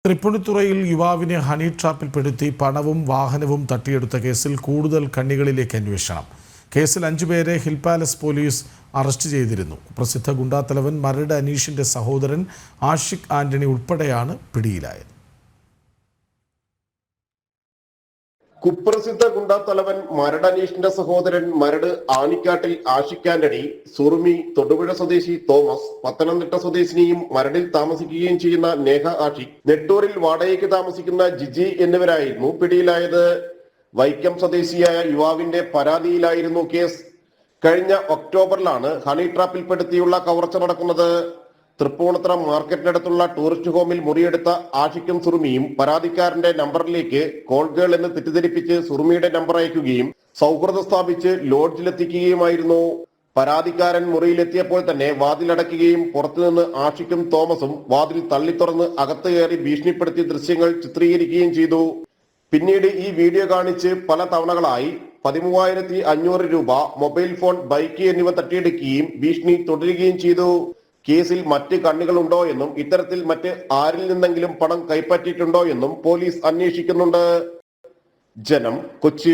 തൃപ്പൂണിത്തുറയിൽ യുവാവിനെ ഹണി ട്രാപ്പിൽപ്പെടുത്തി പണവും വാഹനവും തട്ടിയെടുത്ത കേസിൽ കൂടുതൽ കണ്ണികളിലേക്ക് അന്വേഷണം. കേസിൽ 5 പേരെ ഹിൽ പാലസ് പോലീസ് അറസ്റ്റ് ചെയ്തിരുന്നു. പ്രസിദ്ധ ഗുണ്ടാത്തലവൻ മരട് അനീഷിന്റെ സഹോദരൻ ആഷിഖ് ആന്റണി ഉൾപ്പെടെയാണ് പിടിയിലായത്. കുപ്രസിദ്ധ ഗുണ്ടാത്തലവൻ മരട് അനീഷിന്റെ സഹോദരൻ മരട് ആനിക്കാട്ടിൽ ആഷിഖ് ആന്റണി, സുറുമി തൊടുപുഴ സ്വദേശി തോമസ്, പത്തനംതിട്ട സ്വദേശിനിയും മരടിൽ താമസിക്കുകയും ചെയ്യുന്ന നേഹ ആഷിഖ്, നെട്ടൂരിൽ വാടകയ്ക്ക് താമസിക്കുന്ന ജിജി എന്നിവരായിരുന്നു പിടിയിലായത്. വൈക്കം സ്വദേശിയായ യുവാവിന്റെ പരാതിയിലായിരുന്നു കേസ്. കഴിഞ്ഞ ഒക്ടോബറിലാണ് ഹണി ട്രാപ്പിൽപ്പെടുത്തിയുള്ള കവർച്ച നടക്കുന്നത്. തൃപ്പൂണിത്തുറ മാർക്കറ്റിനടുത്തുള്ള ടൂറിസ്റ്റ് ഹോമിൽ മുറിയെടുത്ത ആഷിഖും സുറുമിയും പരാതിക്കാരന്റെ നമ്പറിലേക്ക് കോൾ ഗേൾ എന്ന് തെറ്റിദ്ധരിപ്പിച്ച് സുറുമിയുടെ നമ്പർ അയക്കുകയും സൗഹൃദം സ്ഥാപിച്ച് ലോഡ്ജിലെത്തിക്കുകയുമായിരുന്നു. പരാതിക്കാരൻ മുറിയിലെത്തിയപ്പോൾ തന്നെ വാതിലടയ്ക്കുകയും പുറത്തുനിന്ന് ആഷിഖും തോമസും വാതിൽ തള്ളി തുറന്ന് അകത്ത് കയറി ഭീഷണിപ്പെടുത്തിയ ദൃശ്യങ്ങൾ ചിത്രീകരിക്കുകയും ചെയ്തു. പിന്നീട് ഈ വീഡിയോ കാണിച്ച് പല തവണകളായി 13,500 രൂപ, മൊബൈൽ ഫോൺ, ബൈക്ക് എന്നിവ തട്ടിയെടുക്കുകയും ഭീഷണി തുടരുകയും ചെയ്തു. കേസിൽ മറ്റ് കണ്ണികളുണ്ടോ എന്നും ഇത്തരത്തിൽ മറ്റ് ആരിൽ നിന്നെങ്കിലും പണം കൈപ്പറ്റിയിട്ടുണ്ടോ എന്നും പോലീസ് അന്വേഷിക്കുന്നുണ്ട്. ജനം, കൊച്ചി.